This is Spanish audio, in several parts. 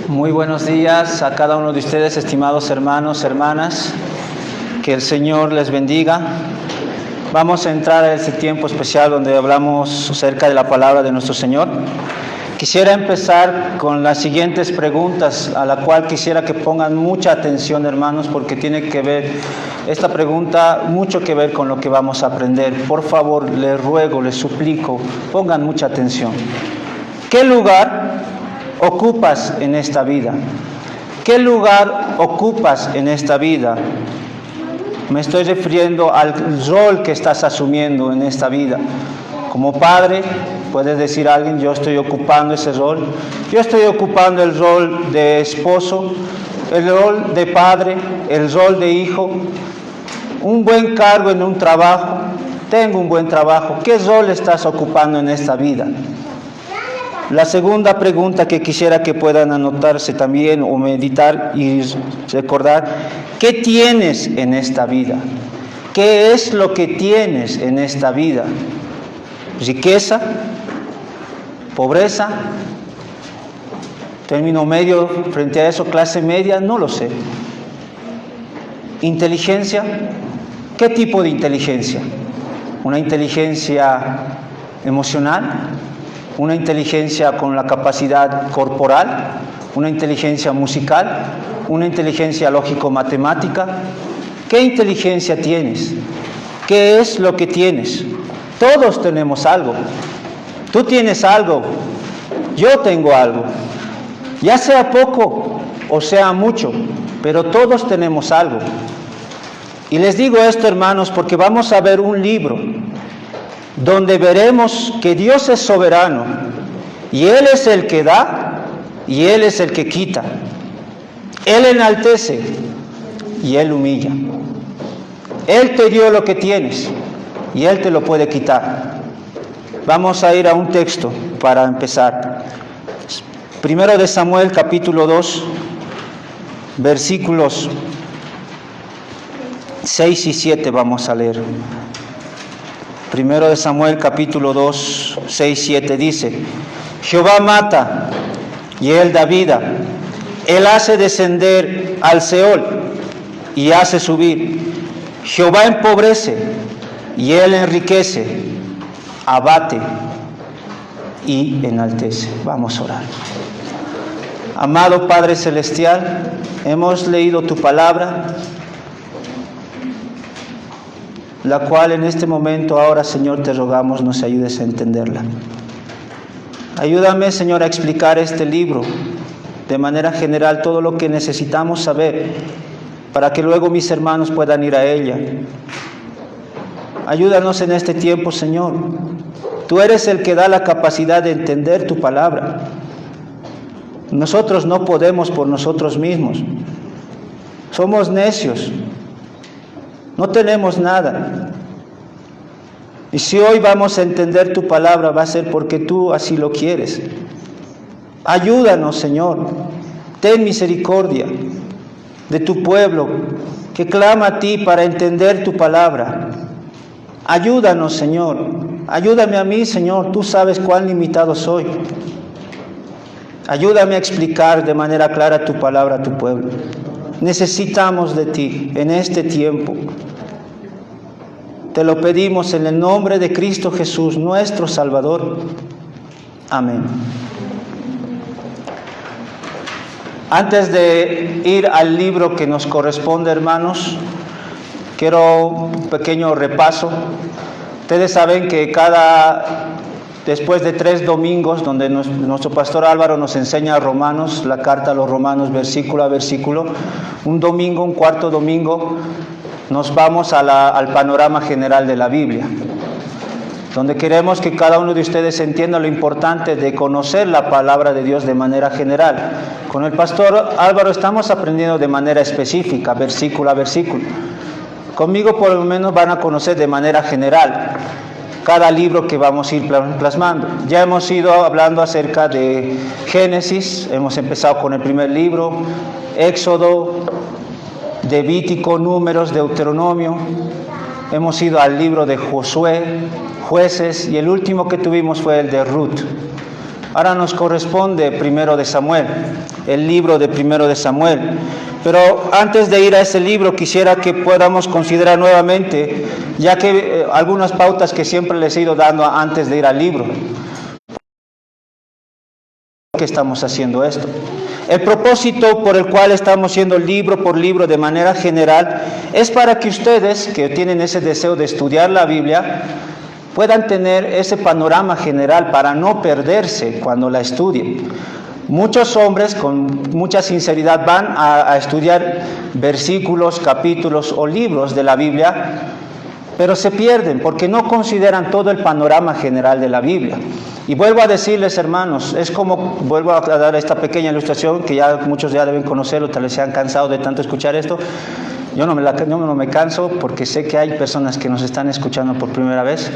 Muy buenos días a cada uno de ustedes, estimados hermanos, hermanas. Que el Señor les bendiga. Vamos a entrar a este tiempo especial donde hablamos acerca de la palabra de nuestro Señor. Quisiera empezar con las siguientes preguntas, a la cual quisiera que pongan mucha atención, hermanos, porque tiene que ver, esta pregunta, mucho que ver con lo que vamos a aprender. Por favor, les ruego, les suplico, pongan mucha atención. ¿Qué lugar ocupas en esta vida? ¿Qué lugar ocupas en esta vida? Me estoy refiriendo al rol que estás asumiendo en esta vida. Como padre, puedes decir a alguien: yo estoy ocupando ese rol. Yo estoy ocupando el rol de esposo, el rol de padre, el rol de hijo. Un buen cargo en un trabajo. Tengo un buen trabajo. ¿Qué rol estás ocupando en esta vida? La segunda pregunta que quisiera que puedan anotarse también o meditar y recordar: ¿qué tienes en esta vida? ¿Qué es lo que tienes en esta vida? ¿Riqueza? ¿Pobreza? ¿Término medio frente a eso? ¿Clase media? No lo sé. ¿Inteligencia? ¿Qué tipo de inteligencia? ¿Una inteligencia emocional? ¿Una inteligencia con la capacidad corporal? ¿Una inteligencia musical? ¿Una inteligencia lógico-matemática? ¿Qué inteligencia tienes? ¿Qué es lo que tienes? Todos tenemos algo. Tú tienes algo. Yo tengo algo. Ya sea poco o sea mucho, pero todos tenemos algo. Y les digo esto, hermanos, porque vamos a ver un libro donde veremos que Dios es soberano y Él es el que da y Él es el que quita. Él enaltece y Él humilla. Él te dio lo que tienes y Él te lo puede quitar. Vamos a ir a un texto para empezar. Primero de Samuel, capítulo 2, versículos 6 y 7 vamos a leer. Primero de Samuel, capítulo 2, 6, 7 dice: Jehová mata y Él da vida. Él hace descender al Seol y hace subir. Jehová empobrece y Él enriquece. Abate y enaltece. Vamos a orar. Amado Padre Celestial, hemos leído tu palabra, la cual en este momento ahora, Señor, te rogamos nos ayudes a entenderla. Ayúdame, Señor, a explicar este libro de manera general, todo lo que necesitamos saber, para que luego mis hermanos puedan ir a ella. Ayúdanos en este tiempo, Señor. Tú eres el que da la capacidad de entender tu palabra. Nosotros no podemos por nosotros mismos. Somos necios. No tenemos nada. Y si hoy vamos a entender tu palabra, va a ser porque tú así lo quieres. Ayúdanos, Señor. Ten misericordia de tu pueblo que clama a ti para entender tu palabra. Ayúdanos, Señor. Ayúdame a mí, Señor. Tú sabes cuán limitado soy. Ayúdame a explicar de manera clara tu palabra a tu pueblo. Necesitamos de ti en este tiempo. Te lo pedimos en el nombre de Cristo Jesús, nuestro Salvador. Amén. Antes de ir al libro que nos corresponde, hermanos, quiero un pequeño repaso. Ustedes saben que después de 3 domingos, donde nuestro pastor Álvaro nos enseña Romanos, la carta a los Romanos, versículo a versículo, un cuarto domingo, nos vamos al panorama general de la Biblia, donde queremos que cada uno de ustedes entienda lo importante de conocer la palabra de Dios de manera general. Con el pastor Álvaro estamos aprendiendo de manera específica, versículo a versículo. Conmigo por lo menos van a conocer de manera general cada libro que vamos a ir plasmando. Ya hemos ido hablando acerca de Génesis, hemos empezado con el primer libro, Éxodo, Levítico, Números, Deuteronomio, hemos ido al libro de Josué, Jueces, y el último que tuvimos fue el de Ruth. Ahora nos corresponde Primero de Samuel, el libro de Primero de Samuel. Pero antes de ir a ese libro quisiera que podamos considerar nuevamente, ya que algunas pautas que siempre les he ido dando antes de ir al libro. ¿Por qué estamos haciendo esto? El propósito por el cual estamos haciendo libro por libro de manera general es para que ustedes que tienen ese deseo de estudiar la Biblia puedan tener ese panorama general para no perderse cuando la estudien. Muchos hombres con mucha sinceridad van a estudiar versículos, capítulos o libros de la Biblia, pero se pierden porque no consideran todo el panorama general de la Biblia. Y vuelvo a decirles, hermanos, es como, vuelvo a dar esta pequeña ilustración que ya muchos ya deben conocerlo, tal vez se han cansado de tanto escuchar esto. Yo no me canso porque sé que hay personas que nos están escuchando por primera vez.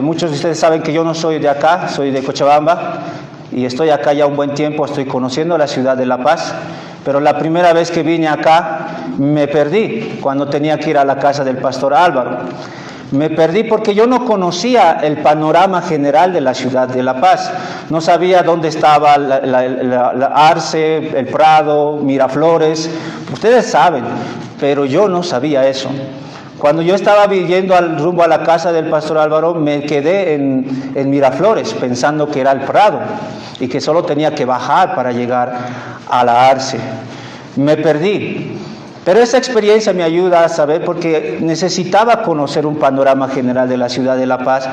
Muchos de ustedes saben que yo no soy de acá, soy de Cochabamba y estoy acá ya un buen tiempo, estoy conociendo la ciudad de La Paz, pero la primera vez que vine acá me perdí cuando tenía que ir a la casa del pastor Álvaro. Me perdí porque yo no conocía el panorama general de la ciudad de La Paz. No sabía dónde estaba la Arce, el Prado, Miraflores. Ustedes saben, pero yo no sabía eso. Cuando yo estaba yendo rumbo a la casa del pastor Álvaro, me quedé en Miraflores, pensando que era el Prado y que solo tenía que bajar para llegar a la Arce. Me perdí. Pero esa experiencia me ayuda a saber porque necesitaba conocer un panorama general de la ciudad de La Paz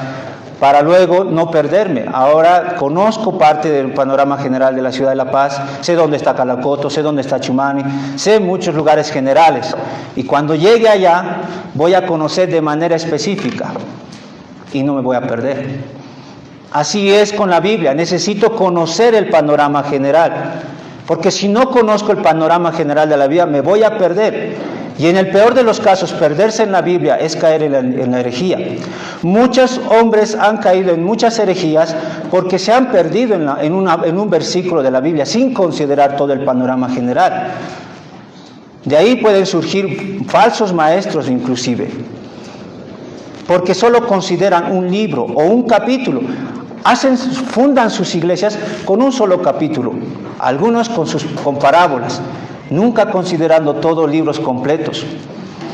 para luego no perderme. Ahora conozco parte del panorama general de la ciudad de La Paz, sé dónde está Calacoto, sé dónde está Chumani, sé muchos lugares generales. Y cuando llegue allá voy a conocer de manera específica y no me voy a perder. Así es con la Biblia, necesito conocer el panorama general. Porque si no conozco el panorama general de la Biblia, me voy a perder. Y en el peor de los casos, perderse en la Biblia es caer en la herejía. Muchos hombres han caído en muchas herejías porque se han perdido en un versículo de la Biblia sin considerar todo el panorama general. De ahí pueden surgir falsos maestros inclusive, porque solo consideran un libro o un capítulo. Fundan sus iglesias con un solo capítulo, algunos con parábolas, nunca considerando todos libros completos.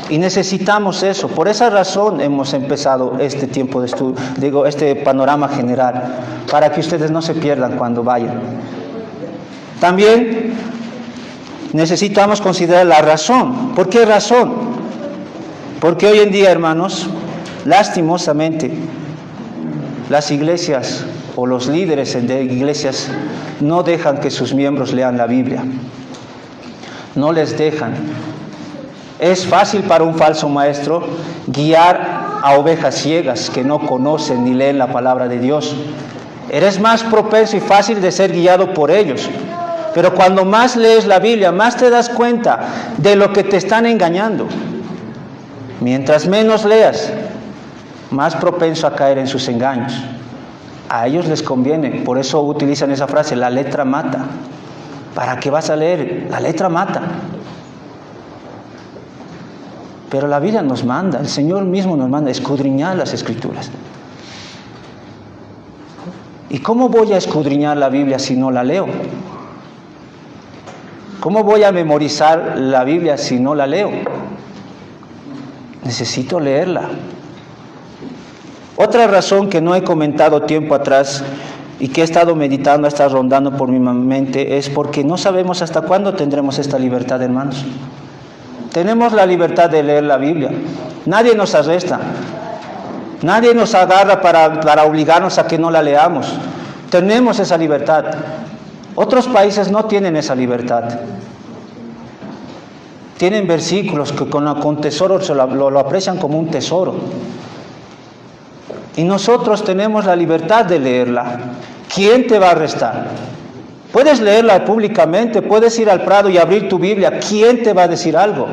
Y necesitamos eso. Por esa razón hemos empezado este tiempo de estudio, este panorama general, para que ustedes no se pierdan cuando vayan. También necesitamos considerar la razón. ¿Por qué razón? Porque hoy en día, hermanos, lastimosamente, las iglesias o los líderes de iglesias no dejan que sus miembros lean la Biblia. No les dejan. Es fácil para un falso maestro guiar a ovejas ciegas que no conocen ni leen la palabra de Dios. Eres más propenso y fácil de ser guiado por ellos. Pero cuando más lees la Biblia, más te das cuenta de lo que te están engañando. Mientras menos leas, más propenso a caer en sus engaños. A ellos les conviene, por eso utilizan esa frase, la letra mata. ¿Para qué vas a leer? La letra mata. Pero la Biblia nos manda, el Señor mismo nos manda escudriñar las Escrituras. ¿Y cómo voy a escudriñar la Biblia si no la leo? ¿Cómo voy a memorizar la Biblia si no la leo? Necesito leerla. Otra razón que no he comentado tiempo atrás y que he estado meditando, está rondando por mi mente, es porque no sabemos hasta cuándo tendremos esta libertad, hermanos. Tenemos la libertad de leer la Biblia. Nadie nos arresta. Nadie nos agarra para obligarnos a que no la leamos. Tenemos esa libertad. Otros países no tienen esa libertad. Tienen versículos que con tesoro lo aprecian como un tesoro. Y nosotros tenemos la libertad de leerla. ¿Quién te va a arrestar? Puedes leerla públicamente, puedes ir al Prado y abrir tu Biblia. ¿Quién te va a decir algo?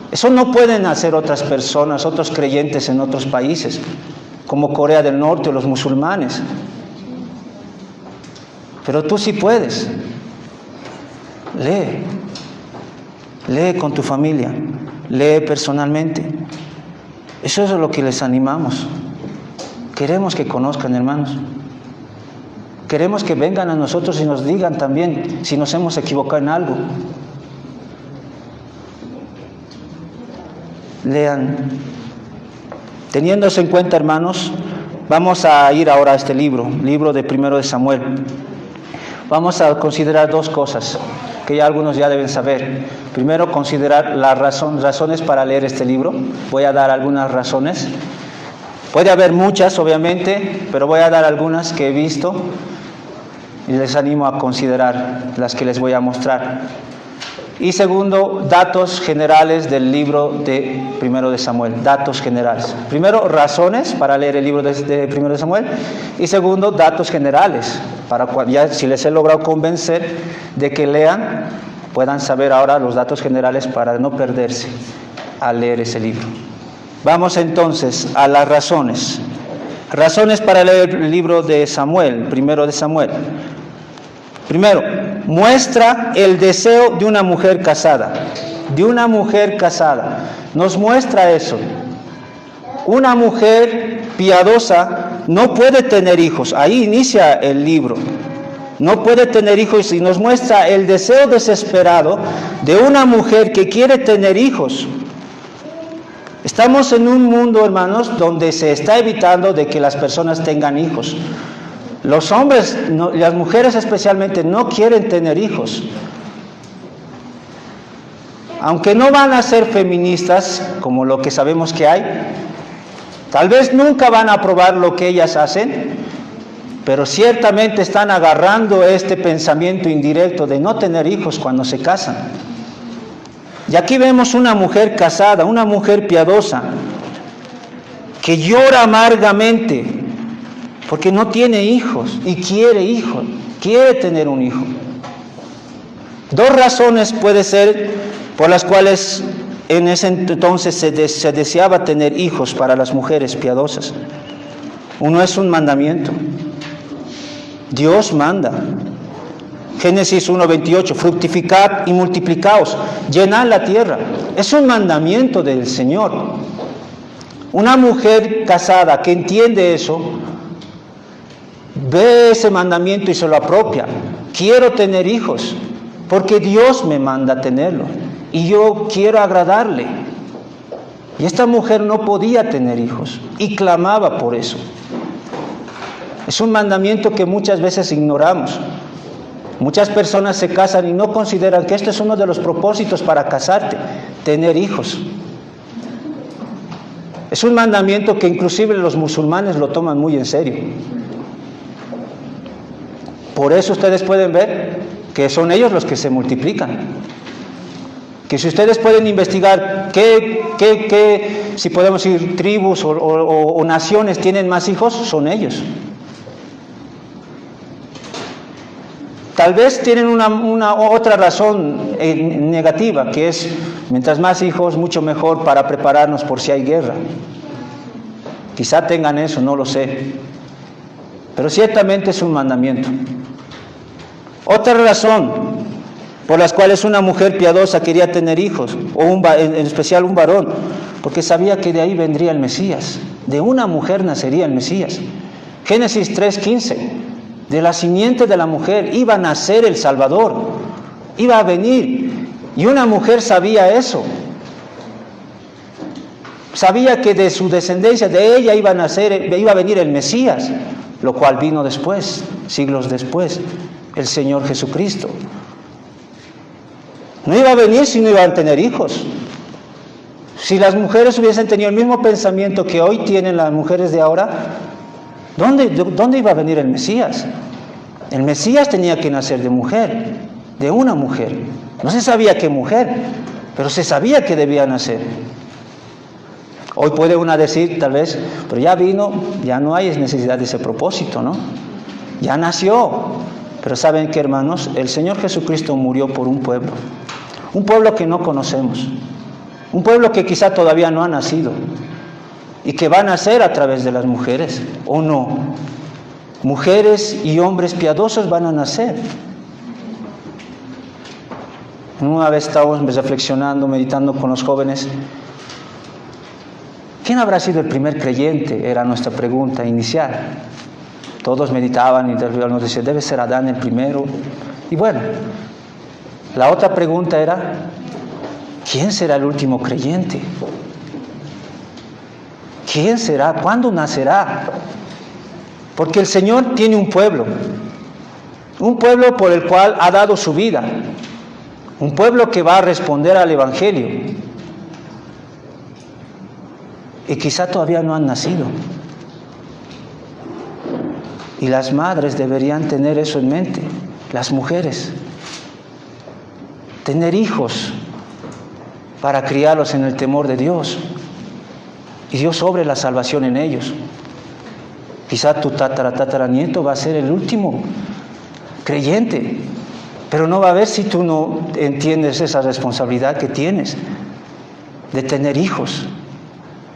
Eso no pueden hacer otras personas, otros creyentes en otros países, como Corea del Norte o los musulmanes. Pero tú sí puedes. Lee. Lee con tu familia. Lee personalmente. Eso es lo que les animamos. Queremos que conozcan, hermanos. Queremos que vengan a nosotros y nos digan también si nos hemos equivocado en algo. Lean. Teniendo eso en cuenta, hermanos, vamos a ir ahora a este libro de 1 de Samuel. Vamos a considerar dos cosas que ya algunos ya deben saber. Primero, considerar las razones para leer este libro. Voy a dar algunas razones. Puede haber muchas, obviamente, pero voy a dar algunas que he visto y les animo a considerar las que les voy a mostrar. Y segundo, datos generales del libro de 1 de Samuel, datos generales. Primero, razones para leer el libro de 1 de Samuel, y segundo, datos generales, para ya si les he logrado convencer de que lean, puedan saber ahora los datos generales para no perderse al leer ese libro. Vamos entonces a las razones. Razones para leer el libro de Samuel, 1 de Samuel. Primero, muestra el deseo de una mujer casada. De una mujer casada. Nos muestra eso. Una mujer piadosa no puede tener hijos. Ahí inicia el libro. No puede tener hijos y nos muestra el deseo desesperado de una mujer que quiere tener hijos. Estamos en un mundo, hermanos, donde se está evitando de que las personas tengan hijos. Los hombres, las mujeres especialmente, no quieren tener hijos. Aunque no van a ser feministas, como lo que sabemos que hay, tal vez nunca van a aprobar lo que ellas hacen, pero ciertamente están agarrando este pensamiento indirecto de no tener hijos cuando se casan. Y aquí vemos una mujer casada, una mujer piadosa, que llora amargamente porque no tiene hijos y quiere tener un hijo. Dos razones puede ser por las cuales en ese entonces se deseaba tener hijos para las mujeres piadosas. Uno es un mandamiento. Dios manda. Génesis 1:28, fructificad y multiplicaos, llenad la tierra. Es un mandamiento del Señor. Una mujer casada que entiende eso, ve ese mandamiento y se lo apropia. Quiero tener hijos, porque Dios me manda tenerlo, y yo quiero agradarle. Y esta mujer no podía tener hijos, y clamaba por eso. Es un mandamiento que muchas veces ignoramos. Muchas personas se casan y no consideran que este es uno de los propósitos para casarte, tener hijos. Es un mandamiento que inclusive los musulmanes lo toman muy en serio. Por eso ustedes pueden ver que son ellos los que se multiplican. Que si ustedes pueden investigar si podemos decir tribus o naciones tienen más hijos, son ellos. Tal vez tienen una otra razón negativa, que es, mientras más hijos, mucho mejor para prepararnos por si hay guerra. Quizá tengan eso, no lo sé. Pero ciertamente es un mandamiento. Otra razón por las cuales una mujer piadosa quería tener hijos, o en especial un varón, porque sabía que de ahí vendría el Mesías. De una mujer nacería el Mesías. Génesis 3:15. De la simiente de la mujer iba a nacer el Salvador, iba a venir, y una mujer sabía eso, sabía que de su descendencia, de ella iba a venir el Mesías, lo cual vino después, siglos después, el Señor Jesucristo. No iba a venir si no iban a tener hijos. Si las mujeres hubiesen tenido el mismo pensamiento que hoy tienen las mujeres de ahora, ¿dónde iba a venir el Mesías? El Mesías tenía que nacer de mujer, de una mujer. No se sabía qué mujer, pero se sabía que debía nacer. Hoy puede una decir, tal vez, pero ya vino, ya no hay necesidad de ese propósito, ¿no? Ya nació. Pero ¿saben qué, hermanos? El Señor Jesucristo murió por un pueblo que no conocemos, un pueblo que quizá todavía no ha nacido, y que va a nacer a través de las mujeres, ¿o no? Mujeres y hombres piadosos van a nacer. Una vez estábamos reflexionando, meditando con los jóvenes. ¿Quién habrá sido el primer creyente? Era nuestra pregunta inicial. Todos meditaban y nos decían, debe ser Adán el primero. Y bueno, la otra pregunta era, ¿quién será el último creyente? ¿Quién será? ¿Cuándo nacerá? Porque el Señor tiene un pueblo por el cual ha dado su vida, un pueblo que va a responder al Evangelio. Y quizá todavía no han nacido. Y las madres deberían tener eso en mente, las mujeres. Tener hijos para criarlos en el temor de Dios. Y Dios obre la salvación en ellos. Quizá tu tataranieto va a ser el último creyente, pero no va a haber si tú no entiendes esa responsabilidad que tienes de tener hijos,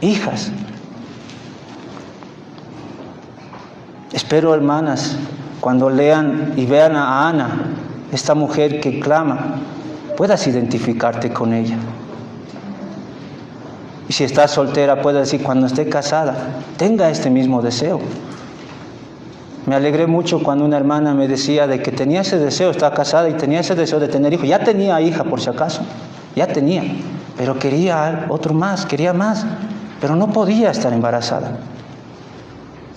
hijas. Espero, hermanas, cuando lean y vean a Ana, esta mujer que clama, puedas identificarte con ella. Y si estás soltera, puedas decir, cuando esté casada, tenga este mismo deseo. Me alegré mucho cuando una hermana me decía de que tenía ese deseo, estaba casada y tenía ese deseo de tener hijos. Ya tenía hija, por si acaso, ya tenía, pero quería otro más, quería más, pero no podía estar embarazada.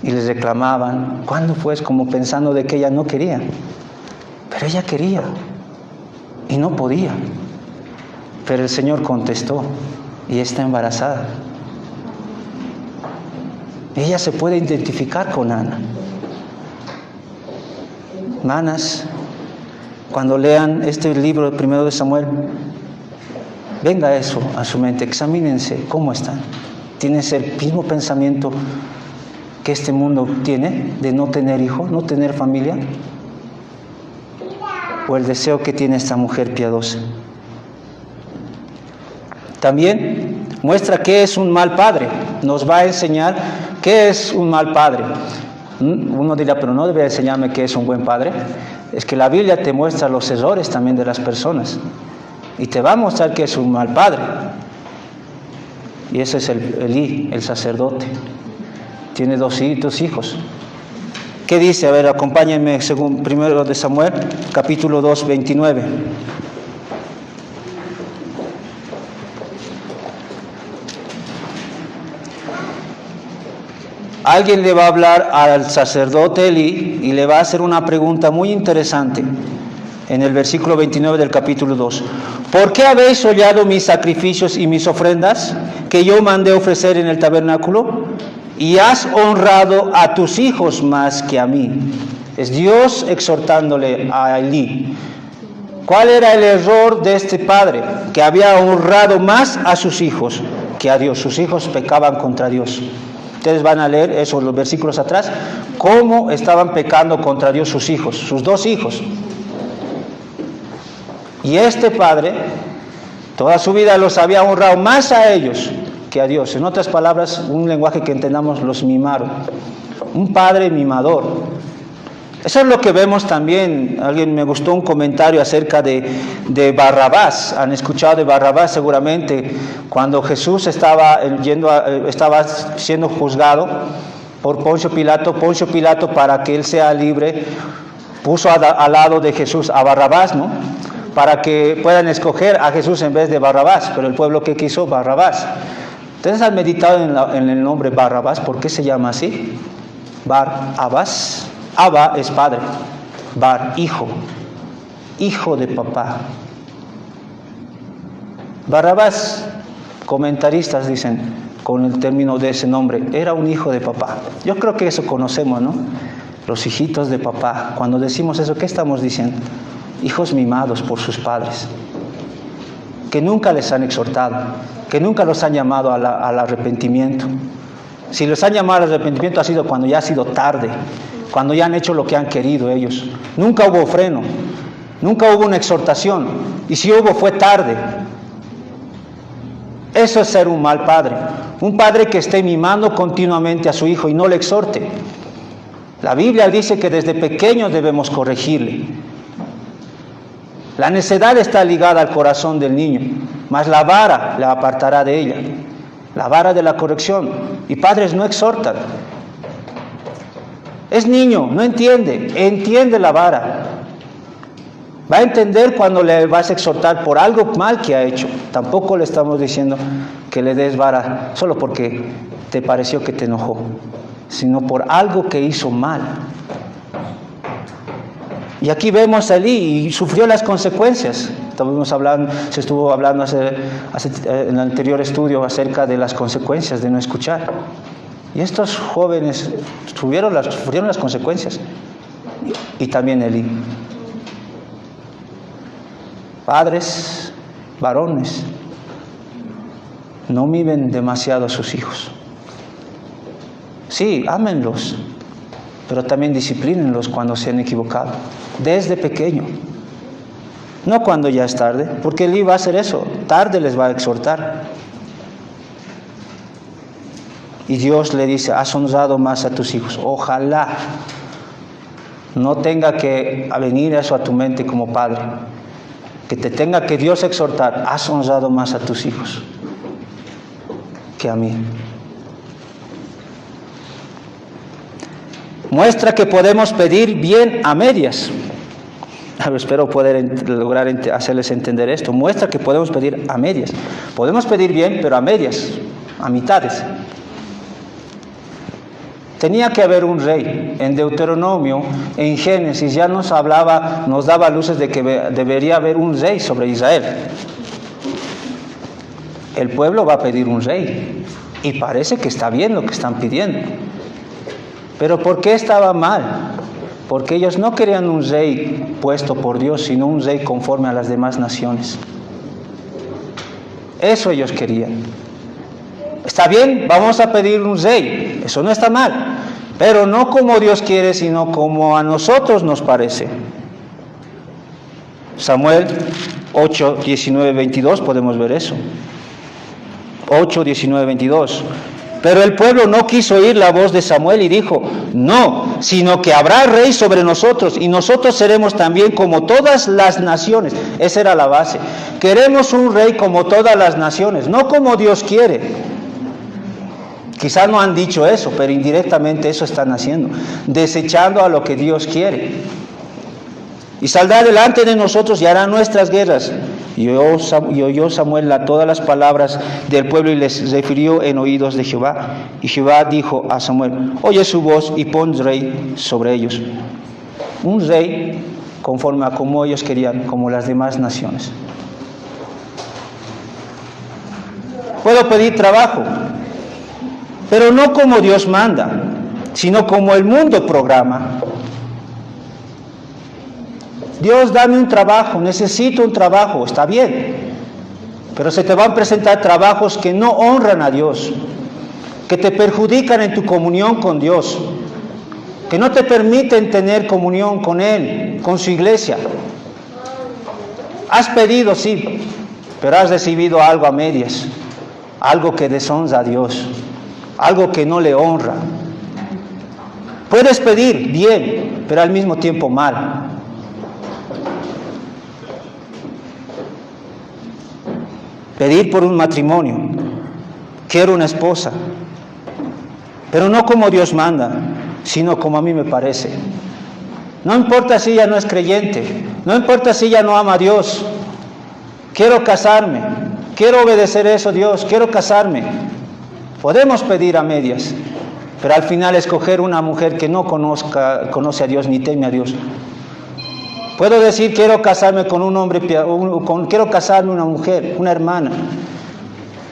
Y les reclamaban, ¿cuándo fue? Como pensando de que ella no quería. Pero ella quería y no podía. Pero el Señor contestó y está embarazada. Ella se puede identificar con Ana. Hermanas, cuando lean este libro de 1 de Samuel, venga eso a su mente, examínense cómo están. ¿Tienes el mismo pensamiento que este mundo tiene de no tener hijos, no tener familia? ¿O el deseo que tiene esta mujer piadosa? También muestra qué es un mal padre. Nos va a enseñar qué es un mal padre. Uno dirá, pero no debe enseñarme qué es un buen padre. Es que la Biblia te muestra los errores también de las personas y te va a mostrar qué es un mal padre. Y ese es Elí, el sacerdote. Tiene dos hijos. ¿Qué dice? A ver, acompáñenme según 1 de Samuel, capítulo 2, 29. Alguien le va a hablar al sacerdote Elí y le va a hacer una pregunta muy interesante en el versículo 29 del capítulo 2. ¿Por qué habéis hollado mis sacrificios y mis ofrendas que yo mandé ofrecer en el tabernáculo? Y has honrado a tus hijos más que a mí. Es Dios exhortándole a Elí. ¿Cuál era el error de este padre? Que había honrado más a sus hijos que a Dios. Sus hijos pecaban contra Dios. Ustedes van a leer eso en los versículos atrás, cómo estaban pecando contra Dios sus hijos, sus dos hijos. Y este padre, toda su vida los había honrado más a ellos que a Dios. En otras palabras, un lenguaje que entendamos, los mimaron. Un padre mimador. Eso es lo que vemos también. Alguien me gustó un comentario acerca de Barrabás. Han escuchado de Barrabás seguramente. Cuando Jesús estaba siendo juzgado por Poncio Pilato, para que él sea libre, puso al lado de Jesús a Barrabás, ¿no? Para que puedan escoger a Jesús en vez de Barrabás. Pero el pueblo que quiso, Barrabás. ¿Ustedes han meditado en el nombre Barrabás? ¿Por qué se llama así? Barrabás. Abba es padre, Bar, hijo de papá. Barrabás, comentaristas dicen, con el término de ese nombre, era un hijo de papá. Yo creo que eso conocemos, ¿no? Los hijitos de papá. Cuando decimos eso, ¿qué estamos diciendo? Hijos mimados por sus padres, que nunca les han exhortado, que nunca los han llamado al arrepentimiento. Si los han llamado al arrepentimiento ha sido cuando ya ha sido tarde, cuando ya han hecho lo que han querido ellos. Nunca hubo freno, nunca hubo una exhortación, y si hubo fue tarde. Eso es ser un mal padre, un padre que esté mimando continuamente a su hijo y no le exhorte. La Biblia dice que desde pequeños debemos corregirle. La necedad está ligada al corazón del niño, mas la vara la apartará de ella, la vara de la corrección, y padres no exhortan. Es niño, no entiende. Entiende la vara. Va a entender cuando le vas a exhortar por algo mal que ha hecho. Tampoco le estamos diciendo que le des vara solo porque te pareció que te enojó, sino por algo que hizo mal. Y aquí vemos a Elí y sufrió las consecuencias. Se estuvo hablando en el anterior estudio acerca de las consecuencias de no escuchar. Y estos jóvenes sufrieron las consecuencias. Y también Elí. Padres, varones, no mimen demasiado a sus hijos. Sí, ámenlos, pero también disciplínenlos cuando se han equivocado, desde pequeño. No cuando ya es tarde, porque Elí va a hacer eso, tarde les va a exhortar. Y Dios le dice, has honrado más a tus hijos. Ojalá no tenga que venir eso a tu mente como padre, que te tenga que Dios exhortar, has honrado más a tus hijos que a mí. Muestra que podemos pedir bien a medias. Espero poder lograr hacerles entender esto. Muestra que podemos pedir a medias. Podemos pedir bien, pero a medias, a mitades. Tenía que haber un rey. En Deuteronomio, en Génesis, ya nos daba luces de que debería haber un rey sobre Israel. El pueblo va a pedir un rey. Y parece que está bien lo que están pidiendo. Pero ¿por qué estaba mal? Porque ellos no querían un rey puesto por Dios, sino un rey conforme a las demás naciones. Eso ellos querían. Está bien, vamos a pedir un rey, eso no está mal, pero no como Dios quiere, sino como a nosotros nos parece. Samuel 8, 19, 22, podemos ver eso. 8, 19, 22. Pero el pueblo no quiso oír la voz de Samuel y dijo, no, sino que habrá rey sobre nosotros y nosotros seremos también como todas las naciones. Esa era la base. Queremos un rey como todas las naciones, no como Dios quiere. Quizás no han dicho eso, pero indirectamente eso están haciendo, desechando a lo que Dios quiere. Y saldrá delante de nosotros y hará nuestras guerras. Y oyó Samuel todas las palabras del pueblo y les refirió en oídos de Jehová. Y Jehová dijo a Samuel, oye su voz y pon rey sobre ellos. Un rey conforme a como ellos querían, como las demás naciones. Puedo pedir trabajo, pero no como Dios manda, sino como el mundo programa. Dios, dame un trabajo, necesito un trabajo, está bien, pero se te van a presentar trabajos que no honran a Dios, que te perjudican en tu comunión con Dios, que no te permiten tener comunión con Él, con su iglesia. Has pedido, sí, pero has recibido algo a medias, algo que deshonra a Dios, algo que no le honra. Puedes pedir bien, pero al mismo tiempo mal. Pedir por un matrimonio, quiero una esposa, pero no como Dios manda, sino como a mí me parece. No importa si ella no es creyente, no importa si ella no ama a Dios, quiero casarme, quiero obedecer eso a Dios, quiero casarme. Podemos pedir a medias, pero al final escoger una mujer que no conoce a Dios ni teme a Dios. Puedo decir, quiero casarme con un hombre, quiero casarme una mujer, una hermana,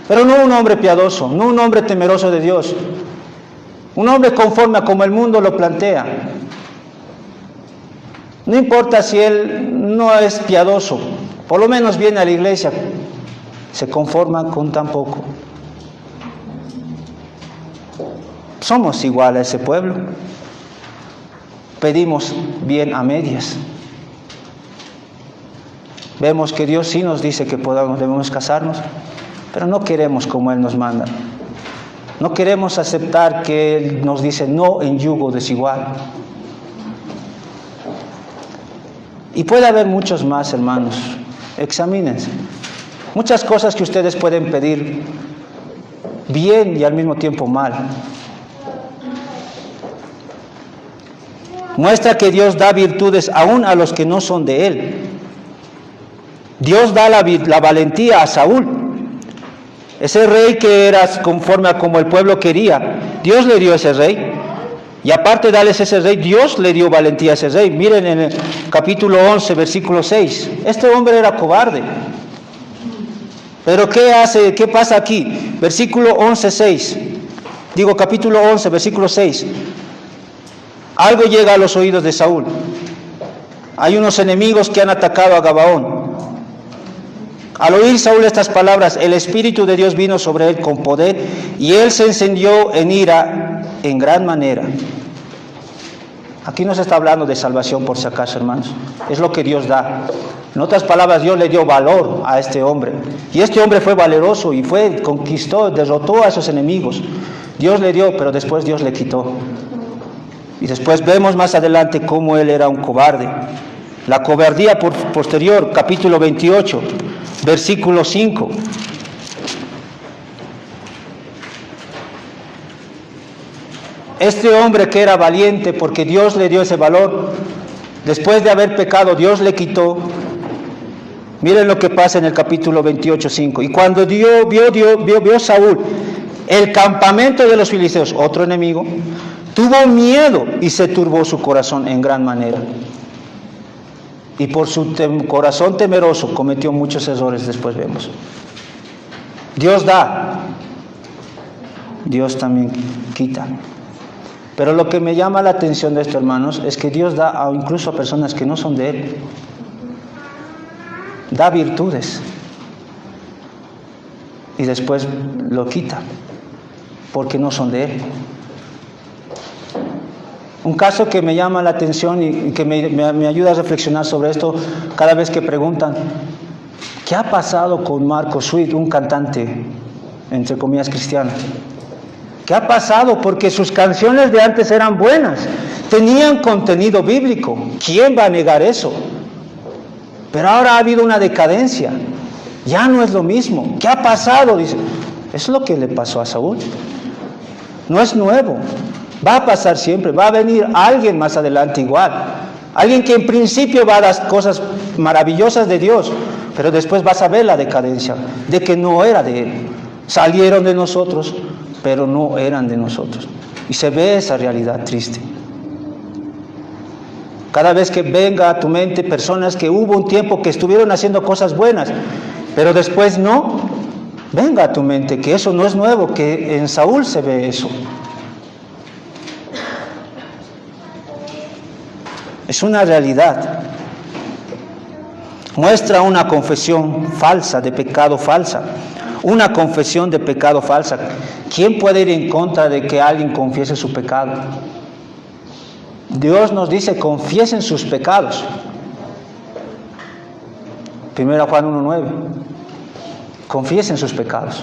pero no un hombre piadoso, no un hombre temeroso de Dios, un hombre conforme a como el mundo lo plantea. No importa si él no es piadoso, por lo menos viene a la iglesia, se conforma con tan poco. Somos igual a ese pueblo, pedimos bien a medias. Vemos que Dios sí nos dice que debemos casarnos, pero no queremos como Él nos manda. No queremos aceptar que Él nos dice no en yugo desigual. Y puede haber muchos más, hermanos. Examínense. Muchas cosas que ustedes pueden pedir bien y al mismo tiempo mal. Muestra que Dios da virtudes aún a los que no son de Él. Dios da la valentía a Saúl. Ese rey que era conforme a como el pueblo quería, Dios le dio ese rey. Y aparte de darles ese rey, Dios le dio valentía a ese rey. Miren en el capítulo 11, versículo 6. Este hombre era cobarde. Pero ¿qué pasa aquí? Versículo 11, 6. Digo, capítulo 11, versículo 6. Algo llega a los oídos de Saúl. Hay unos enemigos que han atacado a Gabaón. Al oír Saúl estas palabras, el Espíritu de Dios vino sobre él con poder y él se encendió en ira en gran manera. Aquí no se está hablando de salvación por si acaso, hermanos. Es lo que Dios da. En otras palabras, Dios le dio valor a este hombre. Y este hombre fue valeroso y conquistó, derrotó a esos enemigos. Dios le dio, pero después Dios le quitó. Y después vemos más adelante cómo él era un cobarde. La cobardía posterior, capítulo 28, versículo 5. Este hombre que era valiente porque Dios le dio ese valor, después de haber pecado, Dios le quitó. Miren lo que pasa en el capítulo 28, 5. Y cuando vio Saúl el campamento de los filisteos, otro enemigo, tuvo miedo y se turbó su corazón en gran manera. Y por su corazón temeroso cometió muchos errores, después vemos. Dios da, Dios también quita. Pero lo que me llama la atención de esto, hermanos, es que Dios da incluso a personas que no son de Él. Da virtudes. Y después lo quita, porque no son de Él. Un caso que me llama la atención y que me ayuda a reflexionar sobre esto cada vez que preguntan, ¿qué ha pasado con Marco Sweet, un cantante, entre comillas, cristiano? ¿Qué ha pasado? Porque sus canciones de antes eran buenas, tenían contenido bíblico. ¿Quién va a negar eso? Pero ahora ha habido una decadencia, ya no es lo mismo. ¿Qué ha pasado? Dice, es lo que le pasó a Saúl. No es nuevo. Va a pasar siempre, va a venir alguien más adelante igual. Alguien que en principio va a dar cosas maravillosas de Dios, pero después vas a ver la decadencia, de que no era de Él. Salieron de nosotros, pero no eran de nosotros. Y se ve esa realidad triste. Cada vez que venga a tu mente personas que hubo un tiempo que estuvieron haciendo cosas buenas, pero después no, venga a tu mente que eso no es nuevo, que en Saúl se ve eso. Es una realidad. Muestra una confesión falsa, de pecado falsa. Una confesión de pecado falsa. ¿Quién puede ir en contra de que alguien confiese su pecado? Dios nos dice, confiesen sus pecados. 1 Juan 1:9. Confiesen sus pecados.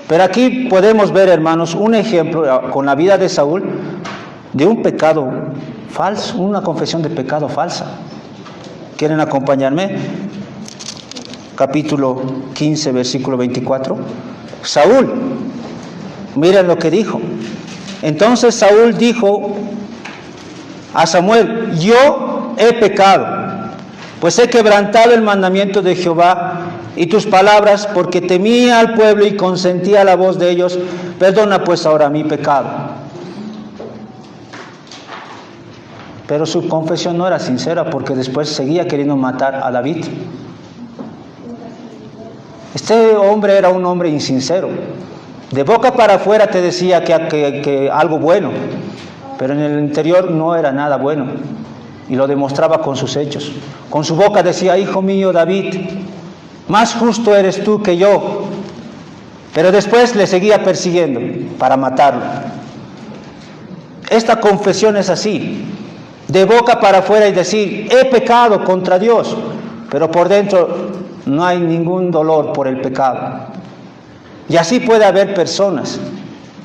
Pero aquí podemos ver, hermanos, un ejemplo con la vida de Saúl de un pecado falso, una confesión de pecado falsa. ¿Quieren acompañarme? Capítulo 15, versículo 24. Saúl, miren lo que dijo. Entonces Saúl dijo a Samuel, yo he pecado, pues he quebrantado el mandamiento de Jehová y tus palabras, porque temía al pueblo y consentía la voz de ellos. Perdona pues ahora mi pecado. Pero su confesión no era sincera, porque después seguía queriendo matar a David. Este hombre era un hombre insincero. De boca para afuera te decía que algo bueno, pero en el interior no era nada bueno. Y lo demostraba con sus hechos. Con su boca decía, hijo mío David, más justo eres tú que yo. Pero después le seguía persiguiendo para matarlo. Esta confesión es así. De boca para afuera y decir, he pecado contra Dios, pero por dentro no hay ningún dolor por el pecado. Y así puede haber personas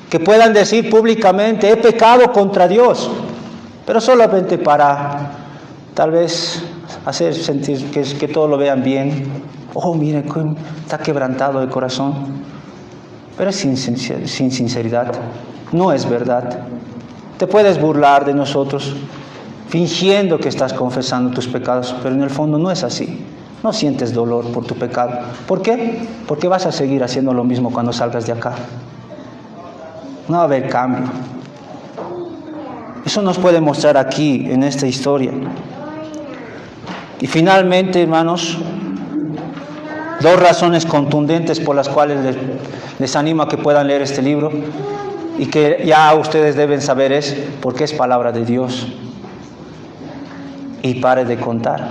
que puedan decir públicamente, he pecado contra Dios, pero solamente para tal vez hacer sentir que todos lo vean bien. Oh, mire, está quebrantado de corazón, pero es sin sinceridad, no es verdad. Te puedes burlar de nosotros, fingiendo que estás confesando tus pecados, pero en el fondo no es así. No sientes dolor por tu pecado. ¿Por qué? Porque vas a seguir haciendo lo mismo cuando salgas de acá. No va a haber cambio. Eso nos puede mostrar aquí, en esta historia. Y finalmente, hermanos, dos razones contundentes por las cuales les animo a que puedan leer este libro y que ya ustedes deben saber es porque es palabra de Dios. Y pare de contar.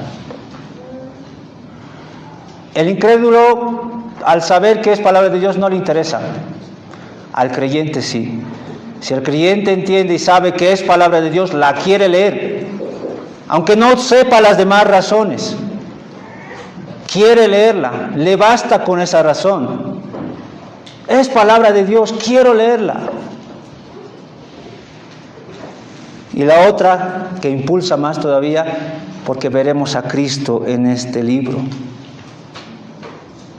El incrédulo, al saber que es palabra de Dios, no le interesa. Al creyente sí. Si el creyente entiende y sabe que es palabra de Dios, la quiere leer, aunque no sepa las demás razones, quiere leerla, le basta con esa razón. Es palabra de Dios, quiero leerla. Y la otra, que impulsa más todavía, porque veremos a Cristo en este libro.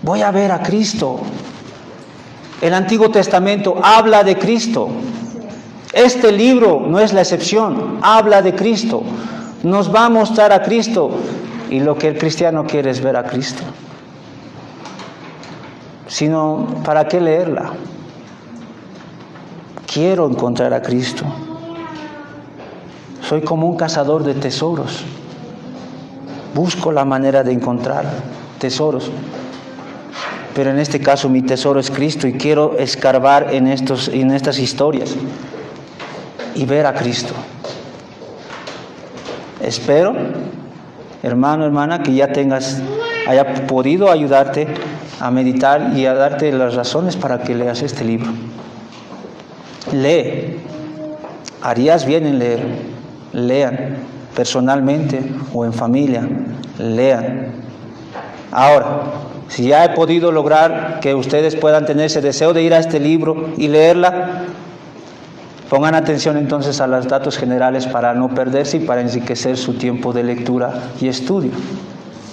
Voy a ver a Cristo. El Antiguo Testamento habla de Cristo. Este libro no es la excepción, habla de Cristo. Nos va a mostrar a Cristo. Y lo que el cristiano quiere es ver a Cristo. Sino, ¿para qué leerla? Quiero encontrar a Cristo. Soy como un cazador de tesoros. Busco la manera de encontrar tesoros. Pero en este caso mi tesoro es Cristo y quiero escarbar en estas historias y ver a Cristo. Espero, hermano, hermana, que ya haya podido ayudarte a meditar y a darte las razones para que leas este libro. Lee. Harías bien en leer. Lean personalmente o en familia. Lean. Ahora, si ya he podido lograr que ustedes puedan tener ese deseo de ir a este libro y leerla, pongan atención entonces a los datos generales para no perderse y para enriquecer su tiempo de lectura y estudio.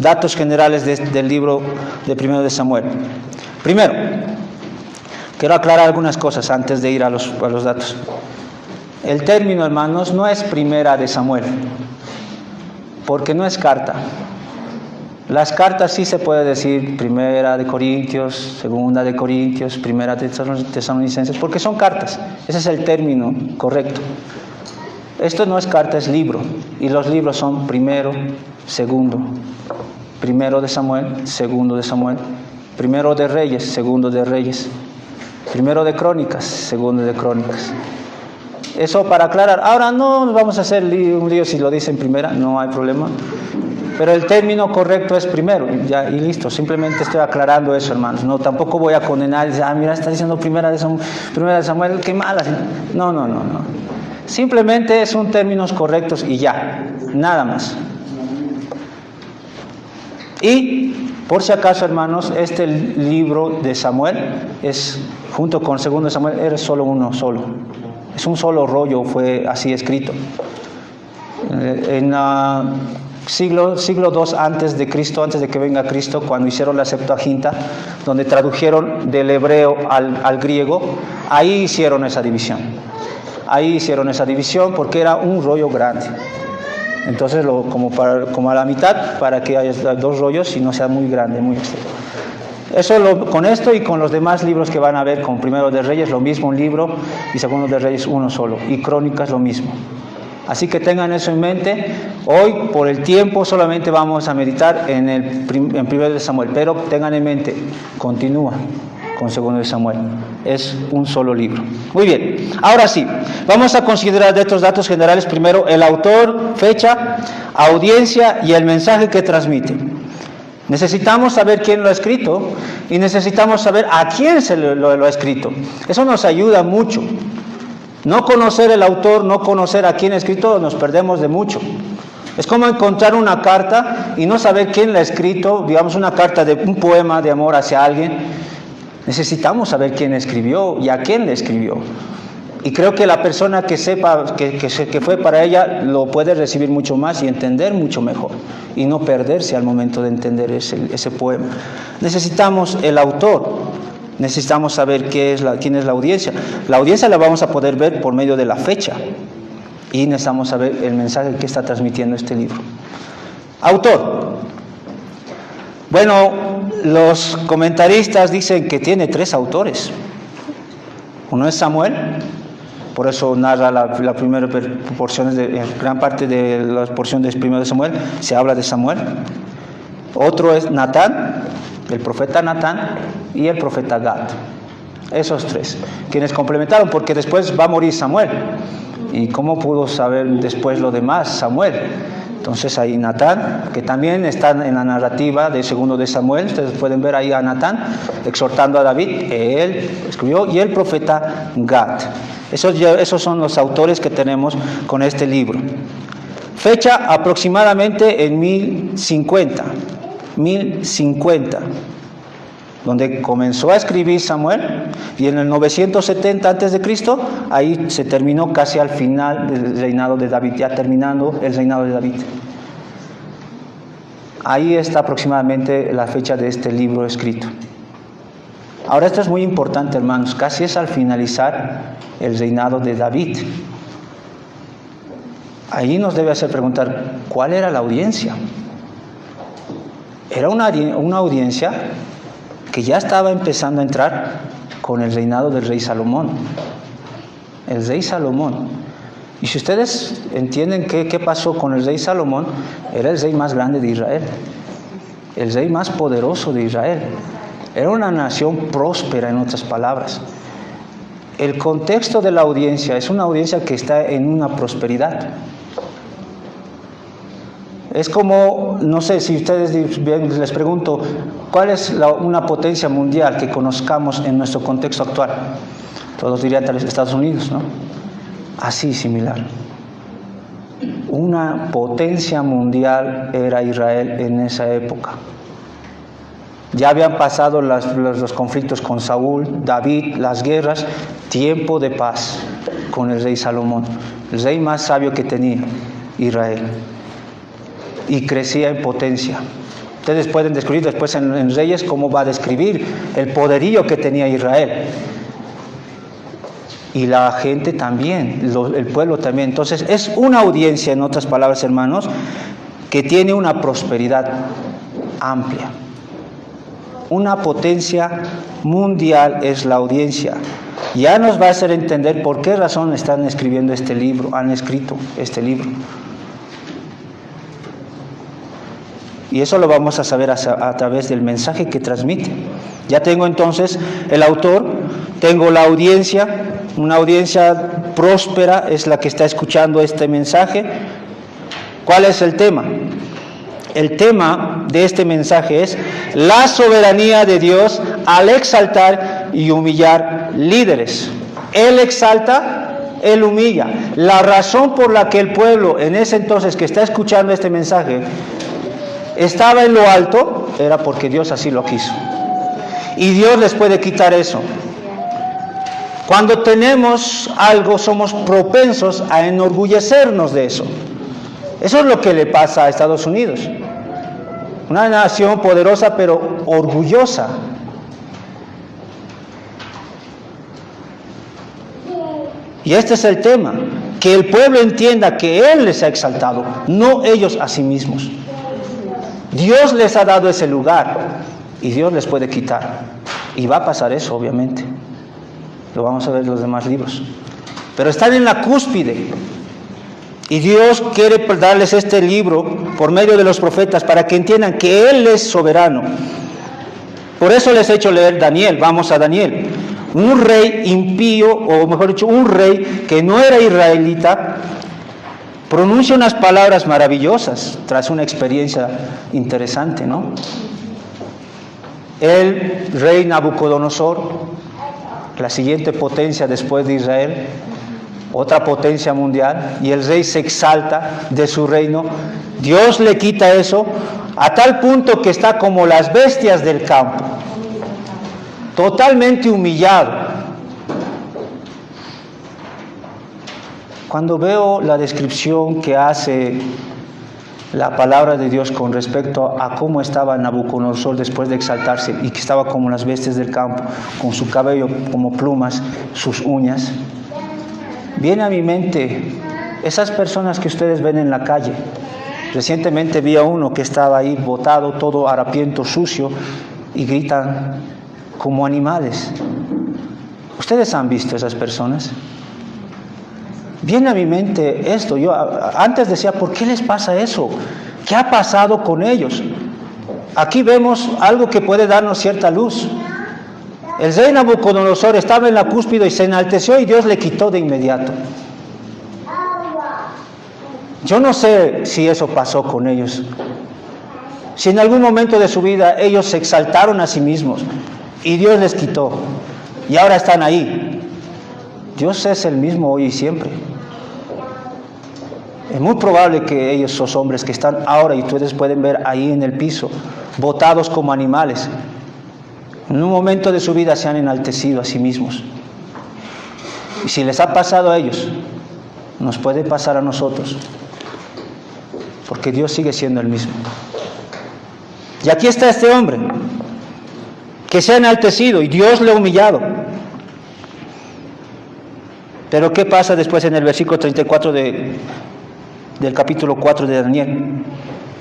Datos generales del libro de 1 de Samuel. Primero, quiero aclarar algunas cosas antes de ir a los datos. El término, hermanos, no es 1 de Samuel, porque no es carta. Las cartas sí se puede decir 1 de Corintios, 2 de Corintios, 1 de Tesalonicenses, porque son cartas. Ese es el término correcto. Esto no es carta, es libro. Y los libros son 1, 2 de Samuel, 2 de Samuel, 1 de Reyes, 2 de Reyes, 1 de Crónicas, 2 de Crónicas. Eso para aclarar. Ahora no nos vamos a hacer un lío si lo dice en primera, no hay problema. Pero el término correcto es 1, ya, y listo. Simplemente estoy aclarando eso, hermanos. No, tampoco voy a condenar y decir, mira, está diciendo 1 de Samuel, qué mala. No. Simplemente son términos correctos y ya, nada más. Y, por si acaso, hermanos, este libro de Samuel es, junto con 2 de Samuel, era solo uno solo. Es un solo rollo, fue así escrito. En siglo II antes de Cristo, antes de que venga Cristo, cuando hicieron la Septuaginta, donde tradujeron del hebreo al griego, ahí hicieron esa división. Ahí hicieron esa división porque era un rollo grande. Entonces, como a la mitad, para que haya 2 rollos y no sea muy grande, muy extenso. Eso con esto y con los demás libros que van a ver, con 1 de Reyes, lo mismo un libro, y 2 de Reyes, uno solo, y Crónicas, lo mismo. Así que tengan eso en mente. Hoy, por el tiempo, solamente vamos a meditar en 1 de Samuel, pero tengan en mente, continúa con 2 de Samuel. Es un solo libro. Muy bien, ahora sí, vamos a considerar de estos datos generales primero el autor, fecha, audiencia y el mensaje que transmite. Necesitamos saber quién lo ha escrito y necesitamos saber a quién se lo ha escrito. Eso nos ayuda mucho. No conocer el autor, no conocer a quién ha escrito, nos perdemos de mucho. Es como encontrar una carta y no saber quién la ha escrito, digamos una carta de un poema de amor hacia alguien. Necesitamos saber quién escribió y a quién le escribió. Y creo que la persona que sepa que fue para ella lo puede recibir mucho más y entender mucho mejor. Y no perderse al momento de entender ese poema. Necesitamos el autor. Necesitamos saber quién es la audiencia. La audiencia la vamos a poder ver por medio de la fecha. Y necesitamos saber el mensaje que está transmitiendo este libro. Autor. Bueno, los comentaristas dicen que tiene 3 autores. Uno es Samuel, por eso narra la primera porción, gran parte de la porción del primero de Samuel, se habla de Samuel. Otro es Natán, el profeta Natán, y el profeta Gad. Esos 3, quienes complementaron, porque después va a morir Samuel. ¿Y cómo pudo saber después lo demás Samuel? Entonces ahí Natán, que también está en la narrativa de segundo de Samuel, ustedes pueden ver ahí a Natán exhortando a David, él escribió, y el profeta Gad. Esos son los autores que tenemos con este libro. Fecha aproximadamente en 1050, donde comenzó a escribir Samuel, y en el 970 a.C., ahí se terminó casi al final del reinado de David, ya terminando el reinado de David. Ahí está aproximadamente la fecha de este libro escrito. Ahora esto es muy importante, hermanos, casi es al finalizar el reinado de David. Ahí nos debe hacer preguntar, ¿cuál era la audiencia? Era una audiencia que ya estaba empezando a entrar con el reinado del rey Salomón. El rey Salomón. Y si ustedes entienden qué pasó con el rey Salomón, era el rey más grande de Israel, el rey más poderoso de Israel. Era una nación próspera, en otras palabras. El contexto de la audiencia es una audiencia que está en una prosperidad. Es como, no sé, si ustedes les pregunto, ¿cuál es una potencia mundial que conozcamos en nuestro contexto actual? Todos dirían tal vez Estados Unidos, ¿no? Así similar. Una potencia mundial era Israel en esa época. Ya habían pasado los conflictos con Saúl, David, las guerras, tiempo de paz con el rey Salomón, el rey más sabio que tenía Israel. Y crecía en potencia. Ustedes pueden descubrir después en Reyes cómo va a describir el poderío que tenía Israel. Y la gente también, el pueblo también. Entonces es una audiencia, en otras palabras, hermanos, que tiene una prosperidad amplia. Una potencia mundial es la audiencia. Ya nos va a hacer entender por qué razón están escribiendo este libro, han escrito este libro. Y eso lo vamos a saber a través del mensaje que transmite. Ya tengo entonces el autor, tengo la audiencia, una audiencia próspera es la que está escuchando este mensaje. ¿Cuál es el tema? El tema de este mensaje es la soberanía de Dios al exaltar y humillar líderes. Él exalta, Él humilla. La razón por la que el pueblo en ese entonces que está escuchando este mensaje estaba en lo alto, era porque Dios así lo quiso. Y Dios les puede quitar eso. Cuando tenemos algo, somos propensos a enorgullecernos de eso. Eso es lo que le pasa a Estados Unidos. Una nación poderosa, pero orgullosa. Y este es el tema, que el pueblo entienda que Él les ha exaltado, no ellos a sí mismos. Dios les ha dado ese lugar y Dios les puede quitar. Y va a pasar eso, obviamente. Lo vamos a ver en los demás libros. Pero están en la cúspide. Y Dios quiere darles este libro por medio de los profetas para que entiendan que Él es soberano. Por eso les he hecho leer Daniel. Vamos a Daniel. Un rey impío, o mejor dicho, un rey que no era israelita, pronuncia unas palabras maravillosas tras una experiencia interesante, ¿no? El rey Nabucodonosor, la siguiente potencia después de Israel, otra potencia mundial, y el rey se exalta de su reino. Dios le quita eso a tal punto que está como las bestias del campo, totalmente humillado. Cuando veo la descripción que hace la palabra de Dios con respecto a cómo estaba Nabucodonosor después de exaltarse y que estaba como las bestias del campo, con su cabello como plumas, sus uñas, viene a mi mente Esas personas que ustedes ven en la calle, recientemente vi a uno que estaba ahí botado, todo harapiento, sucio, y gritan como animales. ¿Ustedes han visto esas personas? Viene a mi mente esto. Yo antes decía, ¿por qué les pasa eso? ¿Qué ha pasado con ellos? Aquí vemos algo que puede darnos cierta luz. El rey Nabucodonosor estaba en la cúspide y se enalteció y Dios le quitó de inmediato. Yo no sé si eso pasó con ellos. Si en algún momento de su vida ellos se exaltaron a sí mismos y Dios les quitó y ahora están ahí. Dios es el mismo hoy y siempre. Es muy probable que ellos, esos hombres que están ahora y ustedes pueden ver ahí en el piso, botados como animales, en un momento de su vida se han enaltecido a sí mismos. Y si les ha pasado a ellos, nos puede pasar a nosotros, porque Dios sigue siendo el mismo. Y aquí está este hombre, que se ha enaltecido y Dios le ha humillado. Pero ¿qué pasa después en el versículo 34 del capítulo 4 de Daniel?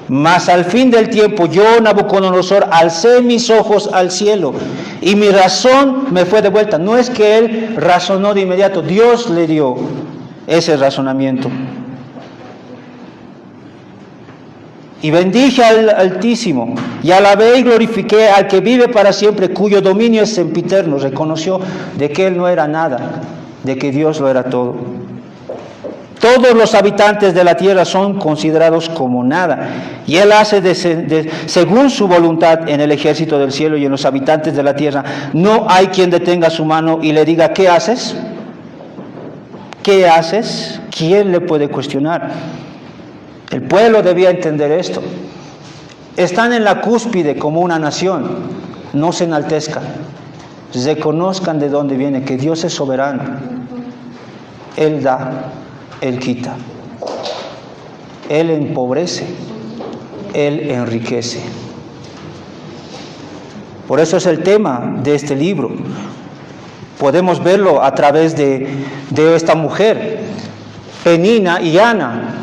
Mas al fin del tiempo yo, Nabucodonosor, alcé mis ojos al cielo y mi razón me fue devuelta. No es que él razonó de inmediato, Dios le dio ese razonamiento. Y bendije al Altísimo, y alabé y glorifiqué al que vive para siempre, cuyo dominio es sempiterno. Reconoció de que él no era nada, de que Dios lo era todo. Todos los habitantes de la tierra son considerados como nada, y él hace según su voluntad en el ejército del cielo y en los habitantes de la tierra. No hay quien detenga su mano y le diga, ¿qué haces? ¿Qué haces? ¿Quién le puede cuestionar? El pueblo debía entender esto. Están en la cúspide como una nación. No se enaltezcan. Reconozcan de dónde viene, que Dios es soberano. Él da, Él quita. Él empobrece, Él enriquece. Por eso es el tema de este libro. Podemos verlo a través de esta mujer, Penina y Ana.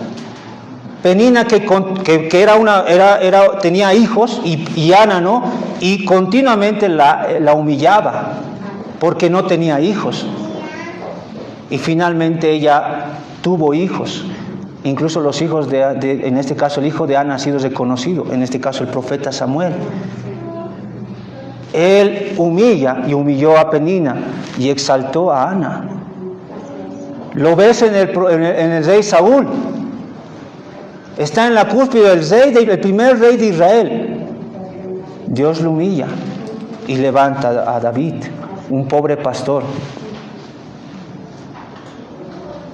Penina que tenía hijos y Ana no, y continuamente la humillaba porque no tenía hijos. Y finalmente ella tuvo hijos. Incluso los hijos en este caso el hijo de Ana ha sido reconocido, en este caso el profeta Samuel. Él humilla y humilló a Penina y exaltó a Ana. Lo ves en el rey Saúl. Está en la cúspide el primer rey de Israel. Dios lo humilla y levanta a David, un pobre pastor.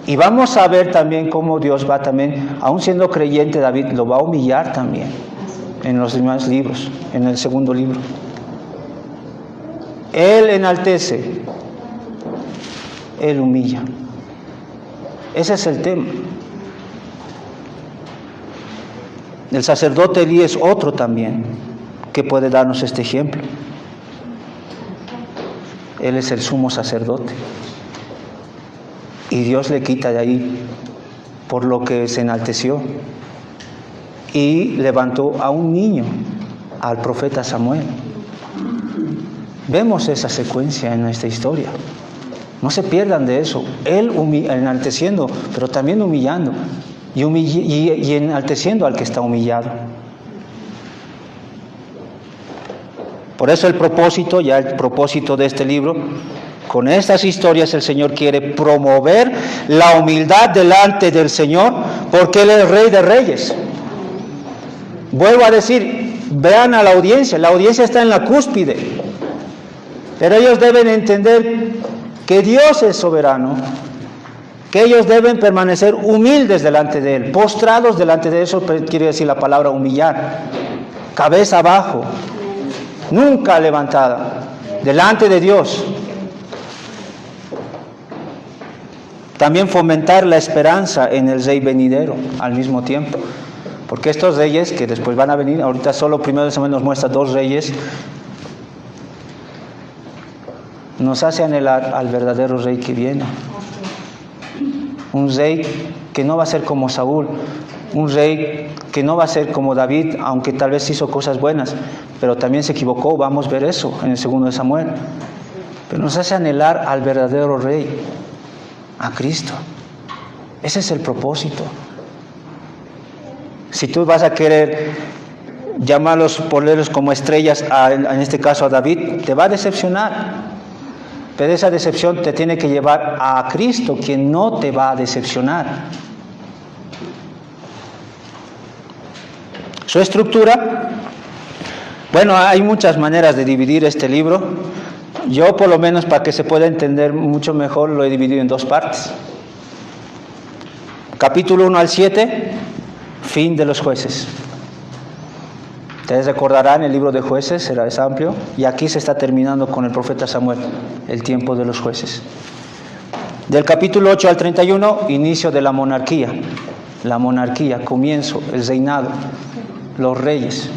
Y vamos a ver también cómo Dios va también, aun siendo creyente David, lo va a humillar también en los demás libros, en el segundo libro. Él enaltece, Él humilla. Ese es el tema. El sacerdote Elí es otro también que puede darnos este ejemplo. Él es el sumo sacerdote. Y Dios le quita de ahí por lo que se enalteció. Y levantó a un niño, al profeta Samuel. Vemos esa secuencia en nuestra historia. No se pierdan de eso. Él enalteciendo, pero también humillando. Y enalteciendo al que está humillado. Por eso el propósito de este libro, con estas historias el Señor quiere promover la humildad delante del Señor, porque Él es Rey de Reyes. Vuelvo a decir, vean a la audiencia está en la cúspide, pero ellos deben entender que Dios es soberano, que ellos deben permanecer humildes delante de Él, postrados delante de Él. Eso quiere decir la palabra humillar, cabeza abajo, nunca levantada, delante de Dios. También fomentar la esperanza en el Rey venidero al mismo tiempo, porque estos reyes que después van a venir, ahorita solo primero de Samuel nos muestra 2 reyes, nos hace anhelar al verdadero Rey que viene. Un Rey que no va a ser como Saúl, un rey que no va a ser como David, aunque tal vez hizo cosas buenas, pero también se equivocó. Vamos a ver eso en el 2 de Samuel. Pero nos hace anhelar al verdadero rey, a Cristo. Ese es el propósito. Si tú vas a querer llamarlos, ponerlos como estrellas, en este caso a David, te va a decepcionar. Pero esa decepción te tiene que llevar a Cristo, quien no te va a decepcionar. Su estructura, bueno, hay muchas maneras de dividir este libro. Yo, por lo menos, para que se pueda entender mucho mejor, lo he dividido en 2 partes. Capítulo 1 al 7, fin de los jueces. Ustedes recordarán, el libro de Jueces es amplio, y aquí se está terminando con el profeta Samuel, el tiempo de los jueces. Del capítulo 8 al 31, inicio de la monarquía, comienzo, el reinado, los reyes.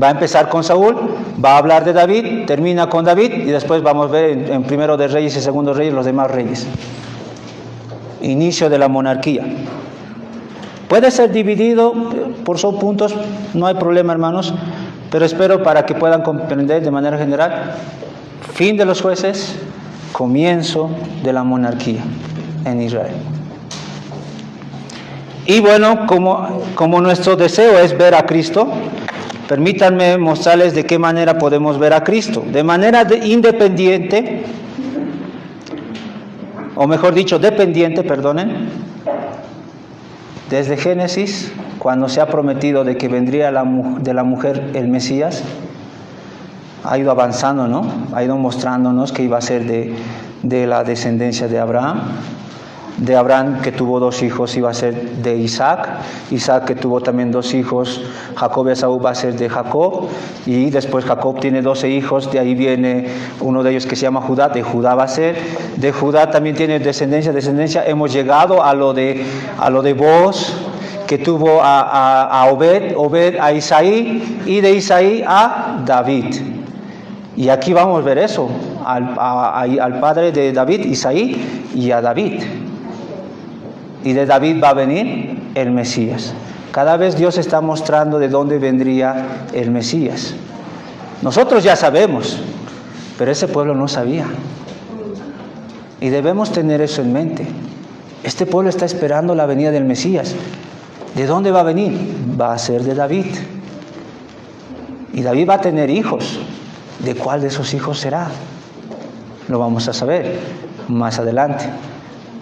Va a empezar con Saúl, va a hablar de David, termina con David, y después vamos a ver en primero de Reyes y segundo de Reyes los demás reyes. Inicio de la monarquía. Puede ser dividido por subpuntos, no hay problema, hermanos, pero espero para que puedan comprender de manera general. Fin de los jueces, comienzo de la monarquía en Israel. Y bueno, como nuestro deseo es ver a Cristo, permítanme mostrarles de qué manera podemos ver a Cristo. De manera independiente, o mejor dicho, dependiente, perdonen. Desde Génesis, cuando se ha prometido de que vendría de la mujer el Mesías, ha ido avanzando, ¿no? Ha ido mostrándonos que iba a ser de la descendencia de Abraham. De Abraham, que tuvo 2 hijos, iba a ser de Isaac. Isaac, que tuvo también 2 hijos, Jacob y Esaú, va a ser de Jacob. Y después Jacob tiene 12 hijos, de ahí viene uno de ellos que se llama Judá, de Judá va a ser. De Judá también tiene descendencia. Hemos llegado a lo de Booz, que tuvo a Obed a Isaí, y de Isaí a David. Y aquí vamos a ver eso, al padre de David, Isaí, y a David. Y de David va a venir el Mesías. Cada vez Dios está mostrando de dónde vendría el Mesías. Nosotros ya sabemos, pero ese pueblo no sabía. Y debemos tener eso en mente. Este pueblo está esperando la venida del Mesías. ¿De dónde va a venir? Va a ser de David. Y David va a tener hijos. ¿De cuál de esos hijos será? Lo vamos a saber más adelante.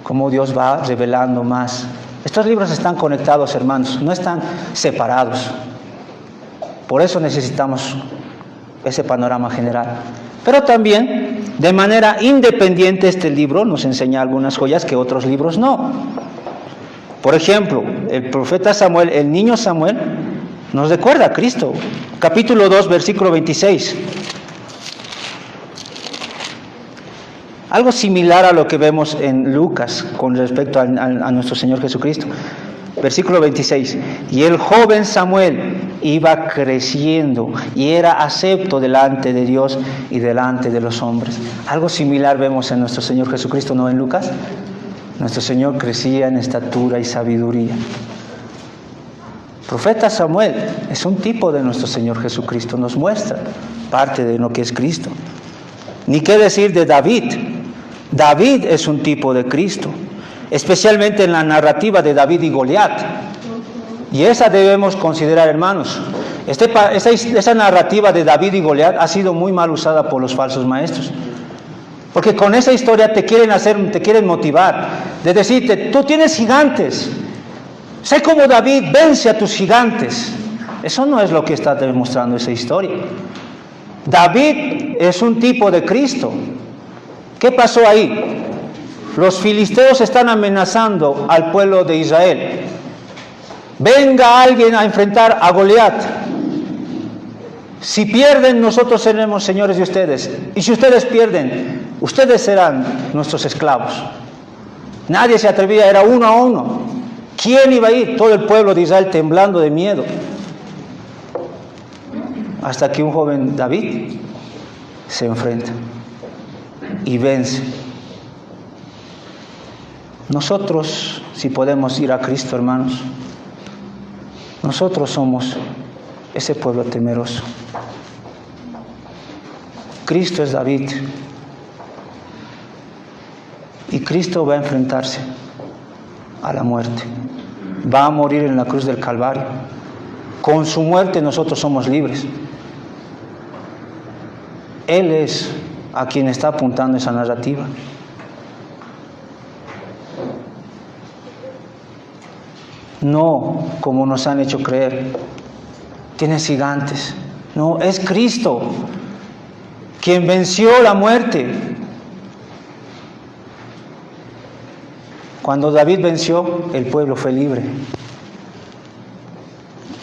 Cómo Dios va revelando más. Estos libros están conectados, hermanos, no están separados. Por eso necesitamos ese panorama general. Pero también, de manera independiente, este libro nos enseña algunas joyas que otros libros no. Por ejemplo, el profeta Samuel, el niño Samuel, nos recuerda a Cristo. Capítulo 2, versículo 26. Algo similar a lo que vemos en Lucas con respecto a nuestro Señor Jesucristo. Versículo 26. Y el joven Samuel iba creciendo y era acepto delante de Dios y delante de los hombres. Algo similar vemos en nuestro Señor Jesucristo, ¿no? En Lucas. Nuestro Señor crecía en estatura y sabiduría. Profeta Samuel es un tipo de nuestro Señor Jesucristo, nos muestra parte de lo que es Cristo. Ni qué decir de David. David es un tipo de Cristo, especialmente en la narrativa de David y Goliat. Y esa debemos considerar, hermanos. Esa narrativa de David y Goliat ha sido muy mal usada por los falsos maestros. Porque con esa historia te quieren motivar, de decirte, tú tienes gigantes, sé como David, vence a tus gigantes. Eso no es lo que está demostrando esa historia. David es un tipo de Cristo. ¿Qué pasó ahí? Los filisteos están amenazando al pueblo de Israel. Venga alguien a enfrentar a Goliat. Si pierden, nosotros seremos señores de ustedes. Y si ustedes pierden, ustedes serán nuestros esclavos. Nadie se atrevía, era 1 a 1. ¿Quién iba a ir? Todo el pueblo de Israel temblando de miedo. Hasta que un joven David se enfrenta y vence. Nosotros si podemos ir a Cristo, hermanos. Nosotros somos ese pueblo temeroso. Cristo es David. Y Cristo va a enfrentarse a la muerte. Va a morir en la cruz del Calvario. Con su muerte nosotros somos libres. Él es a quien está apuntando esa narrativa. No como nos han hecho creer. Tienes gigantes. No, es Cristo quien venció la muerte. Cuando David venció, el pueblo fue libre.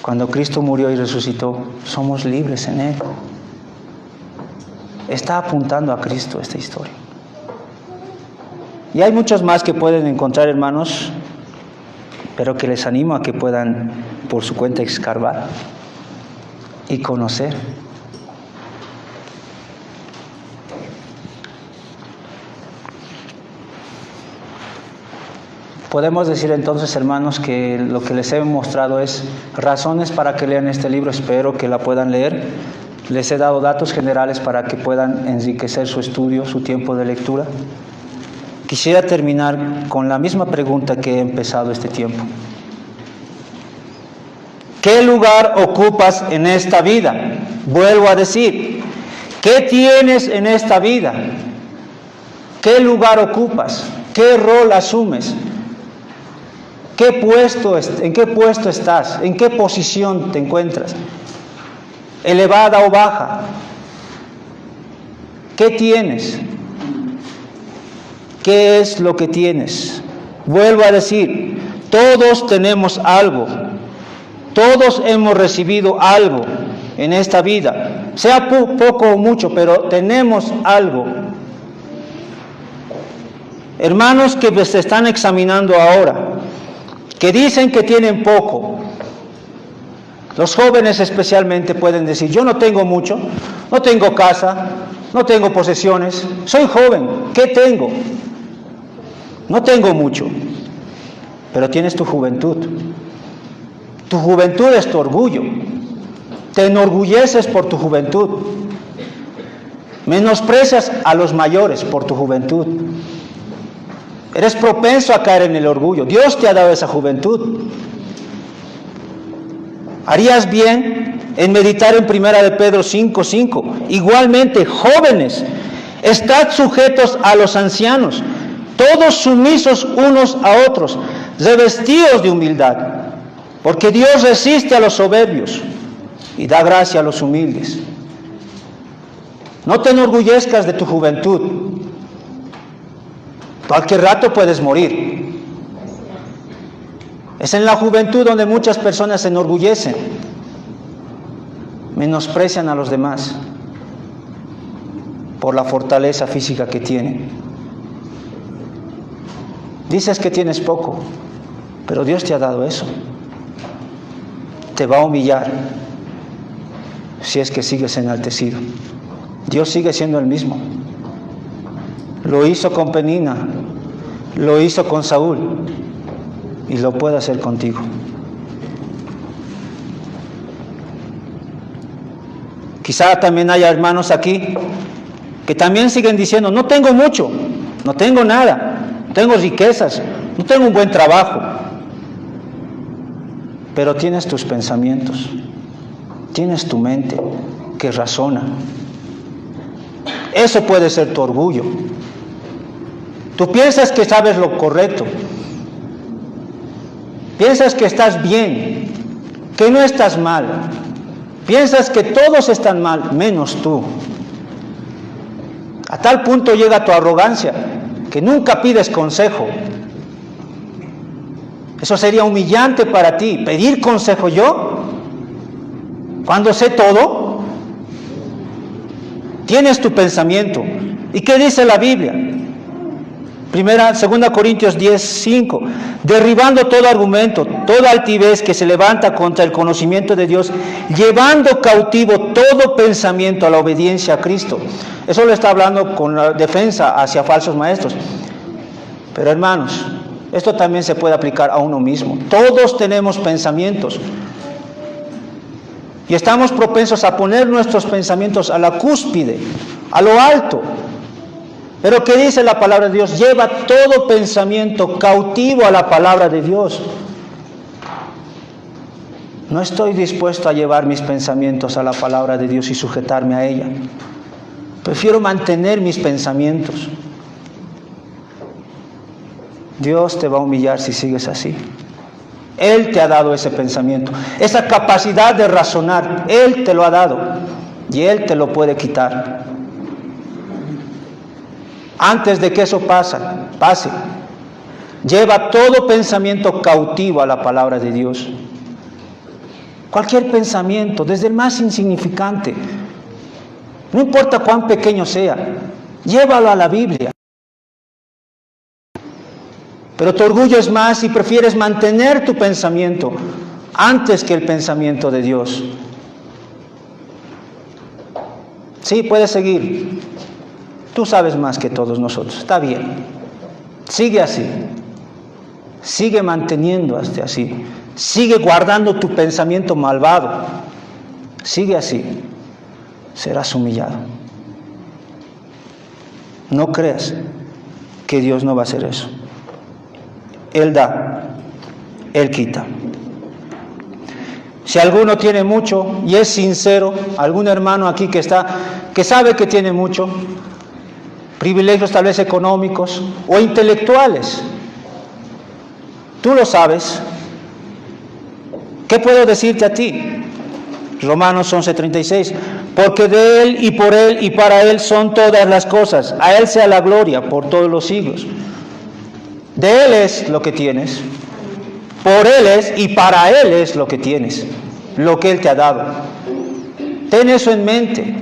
Cuando Cristo murió y resucitó, somos libres en Él. Está apuntando a Cristo esta historia. Y hay muchos más que pueden encontrar, hermanos, pero que les animo a que puedan por su cuenta escarbar y conocer. Podemos decir entonces, hermanos, que lo que les he mostrado es razones para que lean este libro. Espero que la puedan leer. Les he dado datos generales para que puedan enriquecer su estudio, su tiempo de lectura. Quisiera terminar con la misma pregunta que he empezado este tiempo. ¿Qué lugar ocupas en esta vida? Vuelvo a decir, ¿qué tienes en esta vida? ¿Qué lugar ocupas? ¿Qué rol asumes? ¿En qué puesto estás? ¿En qué posición te encuentras? ¿Elevada o baja? ¿Qué tienes? ¿Qué es lo que tienes? Vuelvo a decir, todos tenemos algo. Todos hemos recibido algo en esta vida, sea poco o mucho, pero tenemos algo. Hermanos que se están examinando ahora, que dicen que tienen poco, los jóvenes especialmente pueden decir, yo no tengo mucho, no tengo casa, no tengo posesiones, soy joven, ¿qué tengo? No tengo mucho, pero tienes tu juventud. Tu juventud es tu orgullo. Te enorgulleces por tu juventud. Menosprecias a los mayores por tu juventud. Eres propenso a caer en el orgullo. Dios te ha dado esa juventud. Harías bien en meditar en 1 de Pedro 5:5. Igualmente, jóvenes, estad sujetos a los ancianos, todos sumisos unos a otros, revestidos de humildad, porque Dios resiste a los soberbios y da gracia a los humildes. No te enorgullezcas de tu juventud. Cualquier rato puedes morir. Es en la juventud donde muchas personas se enorgullecen, menosprecian a los demás por la fortaleza física que tienen. Dices que tienes poco, pero Dios te ha dado eso. Te va a humillar si es que sigues enaltecido. Dios sigue siendo el mismo. Lo hizo con Penina, lo hizo con Saúl y lo puede hacer contigo. Quizá también haya hermanos aquí que también siguen diciendo, no tengo mucho, no tengo nada, no tengo riquezas, no tengo un buen trabajo, pero tienes tus pensamientos, tienes tu mente que razona. Eso puede ser tu orgullo. Tú piensas que sabes lo correcto, piensas que estás bien, que no estás mal, piensas que todos están mal, menos tú. A tal punto llega tu arrogancia que nunca pides consejo. Eso sería humillante para ti, pedir consejo yo, cuando sé todo. Tienes tu pensamiento. ¿Y qué dice la Biblia? 2 Corintios 10:5, derribando todo argumento, toda altivez que se levanta contra el conocimiento de Dios, llevando cautivo todo pensamiento a la obediencia a Cristo. Eso lo está hablando con la defensa hacia falsos maestros. Pero hermanos, Esto también se puede aplicar a uno mismo. Todos tenemos pensamientos. Y estamos propensos a poner nuestros pensamientos a la cúspide, a lo alto. Pero ¿qué dice la palabra de Dios? Lleva todo pensamiento cautivo a la palabra de Dios. No estoy dispuesto a llevar mis pensamientos a la palabra de Dios y sujetarme a ella. Prefiero mantener mis pensamientos. Dios te va a humillar si sigues así. Él te ha dado ese pensamiento, esa capacidad de razonar. Él te lo ha dado y Él te lo puede quitar. Antes de que eso pase, lleva todo pensamiento cautivo a la palabra de Dios. Cualquier pensamiento, desde el más insignificante, no importa cuán pequeño sea, llévalo a la Biblia. Pero tu orgullo es más y prefieres mantener tu pensamiento antes que el pensamiento de Dios. Sí, puedes seguir. Tú sabes más que todos nosotros. Está bien. Sigue así. Sigue manteniéndote así. Sigue guardando tu pensamiento malvado. Sigue así. Serás humillado. No creas que Dios no va a hacer eso. Él da, Él quita. Si alguno tiene mucho y es sincero, algún hermano aquí que sabe que tiene mucho, privilegios tal vez económicos o intelectuales, tú lo sabes. ¿Qué puedo decirte a ti? Romanos 11:36, porque de Él y por Él y para Él son todas las cosas, a Él sea la gloria por todos los siglos. De Él es lo que tienes, por Él es y para Él es lo que tienes, lo que Él te ha dado. Ten eso en mente.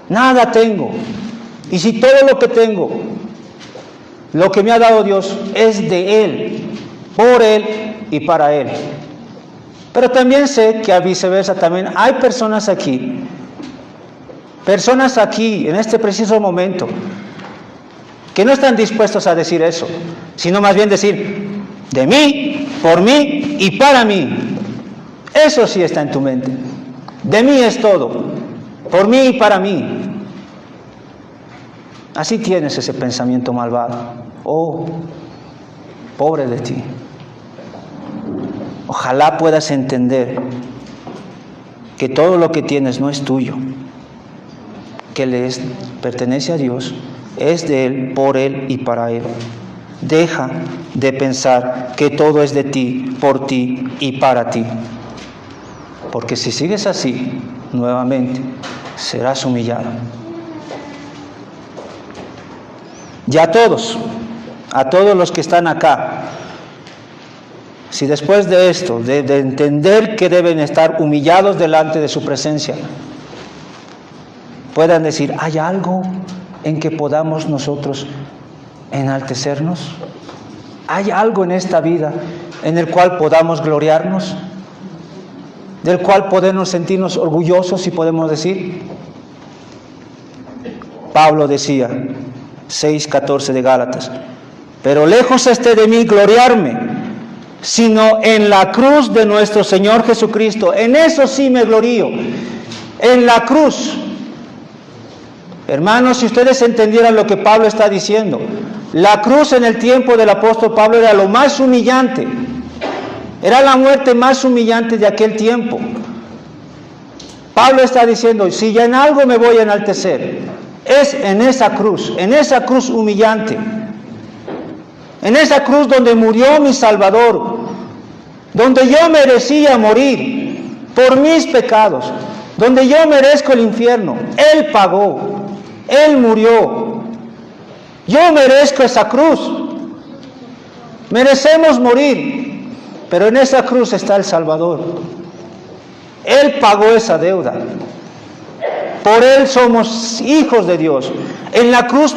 Nada tengo, y si todo lo que tengo, lo que me ha dado Dios, es de Él, por Él y para Él. Pero también sé que a viceversa también hay personas aquí en este preciso momento, que no están dispuestos a decir eso, sino más bien decir, de mí, por mí y para mí. Eso sí está en tu mente. De mí es todo, por mí y para mí. Así tienes ese pensamiento malvado. Oh, pobre de ti. Ojalá puedas entender que todo lo que tienes no es tuyo, que pertenece a Dios, es de Él, por Él y para Él. Deja de pensar que todo es de ti, por ti y para ti. Porque si sigues así, nuevamente, serás humillado. Y a todos los que están acá, si después de esto, de entender que deben estar humillados delante de su presencia, puedan decir, ¿hay algo en que podamos nosotros enaltecernos? ¿Hay algo en esta vida en el cual podamos gloriarnos? ¿Del cual podemos sentirnos orgullosos y podemos decir? Pablo decía, 6:14 de Gálatas, pero lejos esté de mí gloriarme, sino en la cruz de nuestro Señor Jesucristo. En eso sí me glorío, en la cruz. Hermanos, si ustedes entendieran lo que Pablo está diciendo, la cruz en el tiempo del apóstol Pablo era lo más humillante, era la muerte más humillante de aquel tiempo. Pablo está diciendo, si ya en algo me voy a enaltecer, es en esa cruz humillante, en esa cruz donde murió mi Salvador, donde yo merecía morir por mis pecados, donde yo merezco el infierno. Él pagó. Él murió. Yo merezco esa cruz. Merecemos morir, pero en esa cruz está el Salvador. Él pagó esa deuda. Por Él somos hijos de Dios. En la cruz